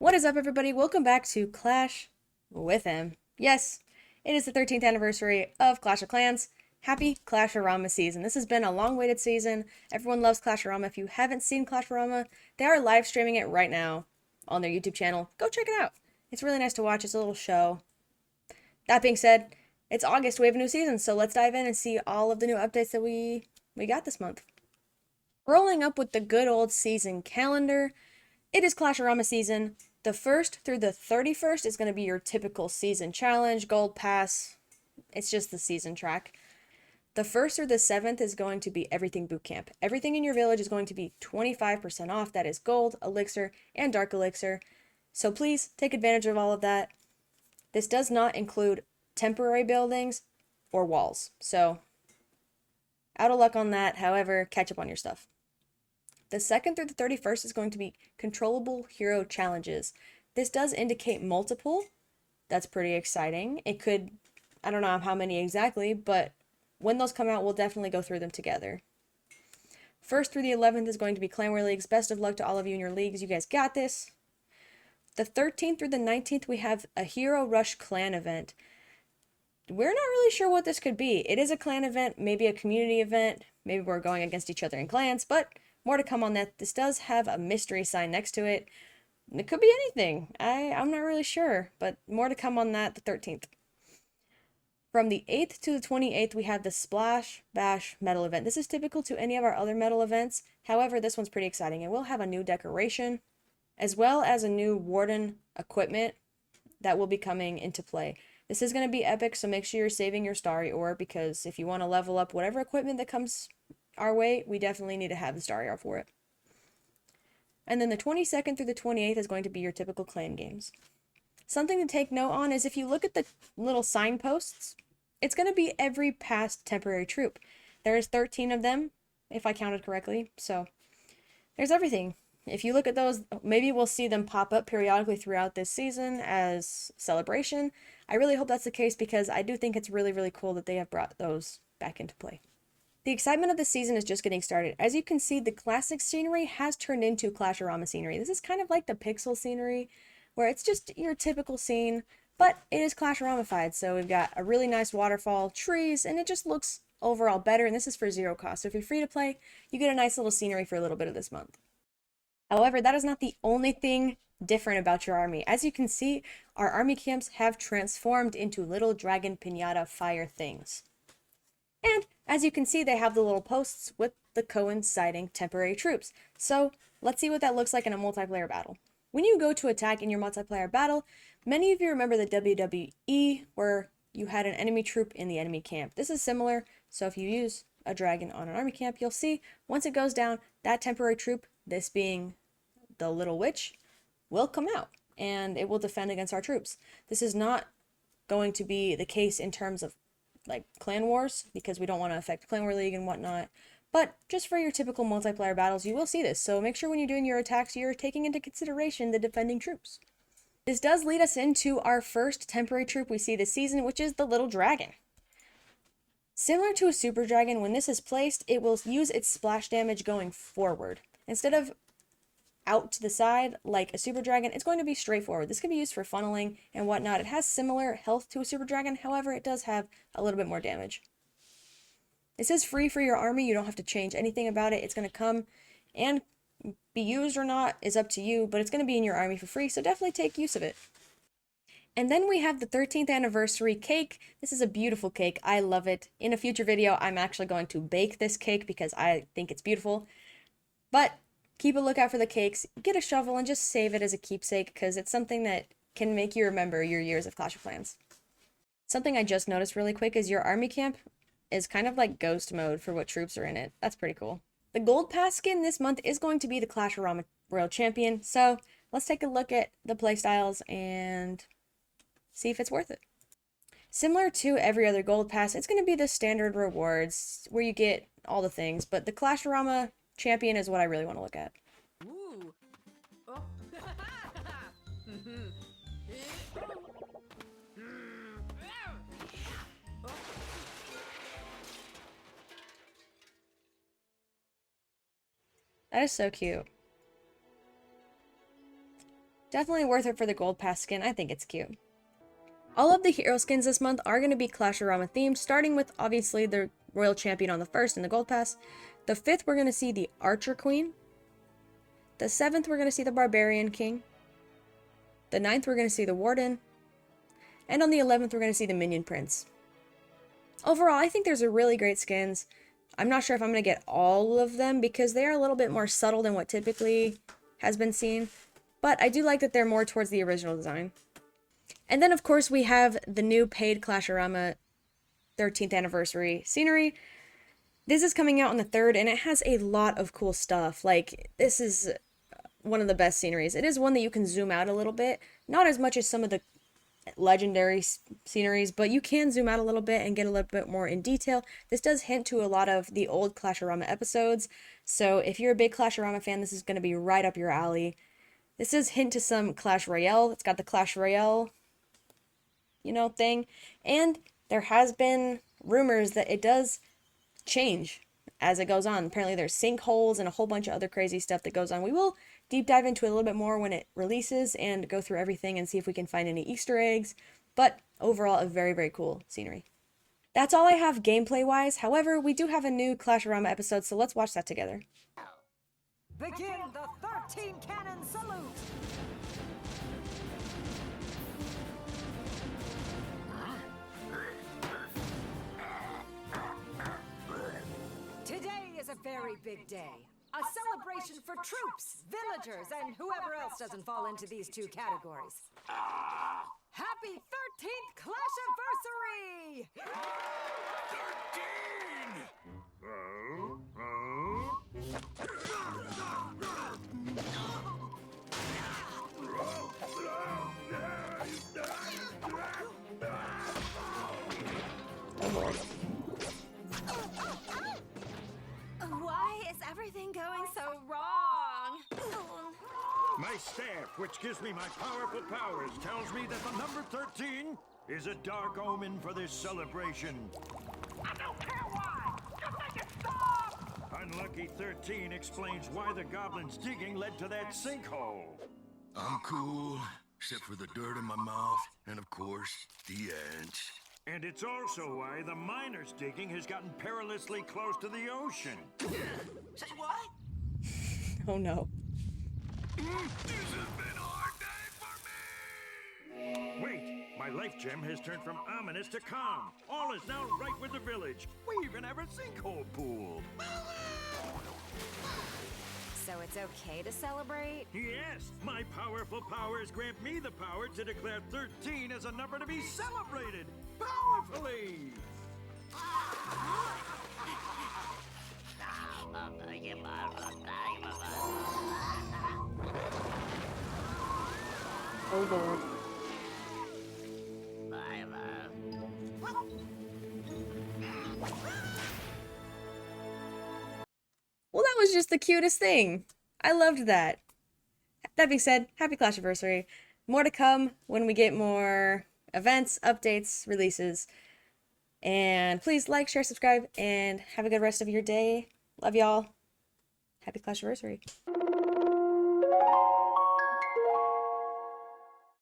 What is up, everybody? Welcome back to Clash with him. Yes, it is the 13th anniversary of Clash of Clans. Happy Clash-A-Rama season. This has been a long-awaited season. Everyone loves Clash-A-Rama. If you haven't seen Clash-A-Rama, they are live streaming it right now on their YouTube channel. Go check it out. It's really nice to watch. It's a little show. That being said, it's August. We have a new season, so let's dive in and see all of the new updates that we got this month. Rolling up with the good old season calendar, it is Clash-A-Rama season. The 1st through the 31st is going to be your typical season challenge, gold pass. It's just the season track. The 1st through the 7th is going to be everything boot camp. Everything in your village is going to be 25% off. That is gold, elixir, and dark elixir. So please take advantage of all of that. This does not include temporary buildings or walls. So out of luck on that. However, catch up on your stuff. The 2nd through the 31st is going to be controllable hero challenges. This does indicate multiple. That's pretty exciting. It could, I don't know how many exactly, but when those come out, we'll definitely go through them together. 1st through the 11th is going to be Clan War Leagues. Best of luck to all of you in your leagues. You guys got this. The 13th through the 19th, we have a Hero Rush clan event. We're not really sure what this could be. It is a clan event, maybe a community event. Maybe we're going against each other in clans, but more to come on that. This does have a mystery sign next to it. It could be anything. I'm not really sure, but more to come on that the 13th. From the 8th to the 28th, we have the Splash Bash medal event. This is typical to any of our other medal events. However, this one's pretty exciting. It will have a new decoration, as well as a new Warden equipment that will be coming into play. This is going to be epic, so make sure you're saving your Starry Ore, because if you want to level up whatever equipment that comes our way, we definitely need to have the Starry Ore for it. And then the 22nd through the 28th is going to be your typical clan games. Something to take note on is if you look at the little signposts, it's going to be every past temporary troop. There's 13 of them, if I counted correctly, so there's everything. If you look at those, maybe we'll see them pop up periodically throughout this season as celebration. I really hope that's the case, because I do think it's really, really cool that they have brought those back into play. The excitement of the season is just getting started. As you can see, the classic scenery has turned into Clash-A-Rama scenery. This is kind of like the pixel scenery, where it's just your typical scene, but it is Clash-A-Rama-fied. So we've got a really nice waterfall, trees, and it just looks overall better, and this is for 0 cost. So if you're free to play, you get a nice little scenery for a little bit of this month. However, that is not the only thing different about your army. As you can see, our army camps have transformed into little dragon piñata fire things. And as you can see, they have the little posts with the coinciding temporary troops. So let's see what that looks like in a multiplayer battle. When you go to attack in your multiplayer battle, many of you remember the WWE, where you had an enemy troop in the enemy camp. This is similar, so if you use a dragon on an army camp, you'll see once it goes down, that temporary troop, this being the little witch, will come out, and it will defend against our troops. This is not going to be the case in terms of like clan wars, because we don't want to affect Clan War League and whatnot, but just for your typical multiplayer battles, you will see this. So make sure when you're doing your attacks, you're taking into consideration the defending troops. This does lead us into our first temporary troop we see this season, which is the little dragon. Similar to a super dragon, when this is placed, it will use its splash damage going forward. Instead of out to the side like a super dragon, it's going to be straightforward. This can be used for funneling and whatnot. It has similar health to a super dragon, however, it does have a little bit more damage. This is free for your army. You don't have to change anything about it. It's going to come, and be used or not is up to you, but it's going to be in your army for free, so definitely take use of it. And then we have the 13th anniversary cake. This is a beautiful cake. I love it. In a future video, I'm actually going to bake this cake because I think it's beautiful. But keep a lookout for the cakes. Get a shovel and just save it as a keepsake, because it's something that can make you remember your years of Clash of Clans. Something I just noticed really quick is your army camp is kind of like ghost mode for what troops are in it. That's pretty cool. The gold pass skin this month is going to be the Clash-A-Rama Royal Champion, so let's take a look at the playstyles and see if it's worth it. Similar to every other gold pass, it's going to be the standard rewards where you get all the things, but the Clash-A-Rama Champion is what I really want to look at. Ooh. Oh. That is so cute. Definitely worth it for the gold pass skin. I think it's cute. All of the hero skins this month are going to be Clash-A-Rama themed, starting with obviously the Royal Champion on the 1st in the gold pass. The 5th we're going to see the Archer Queen. The 7th we're going to see the Barbarian King. The 9th we're going to see the Warden. And on the 11th we're going to see the Minion Prince. Overall, I think there's a really great skins. I'm not sure if I'm going to get all of them because they are a little bit more subtle than what typically has been seen. But I do like that they're more towards the original design. And then, of course, we have the new paid Clash-A-Rama 13th anniversary scenery. This is coming out on the 3rd, and it has a lot of cool stuff. Like, this is one of the best sceneries. It is one that you can zoom out a little bit. Not as much as some of the legendary sceneries, but you can zoom out a little bit and get a little bit more in detail. This does hint to a lot of the old Clash-A-Rama episodes. So if you're a big Clash-A-Rama fan, this is going to be right up your alley. This does hint to some Clash Royale. It's got the Clash Royale thing. And there has been rumors that it does change as it goes on. Apparently there's sinkholes and a whole bunch of other crazy stuff that goes on. We will deep dive into it a little bit more when it releases and go through everything and see if we can find any Easter eggs. But overall, a very, very cool scenery. That's all I have gameplay-wise. However, we do have a new Clash-A-Rama episode, so let's watch that together. Begin the 13 cannon salute! Today is a very big day. A celebration for troops, villagers, and whoever else doesn't fall into these two categories. Happy 13th Clash-Anniversary! 13! Why is everything going so wrong? My staff, which gives me my powerful powers, tells me that the number 13 is a dark omen for this celebration. I don't care why! Just make it stop! Unlucky 13 explains why the goblins' digging led to that sinkhole. I'm cool, except for the dirt in my mouth, and of course, the ants. And it's also why the miners' digging has gotten perilously close to the ocean. Say what? Oh no. This has been a hard day for me! Wait, my life gem has turned from ominous to calm. All is now right with the village. We even have a sinkhole pool. So it's okay to celebrate? Yes, my powerful powers grant me the power to declare 13 as a number to be celebrated powerfully. Oh Lord. Well, that was just the cutest thing. I loved that. That being said, happy Clash-Anniversary. More to come when we get more events, updates, releases. And please like, share, subscribe, and have a good rest of your day. Love y'all. Happy Clash-Anniversary.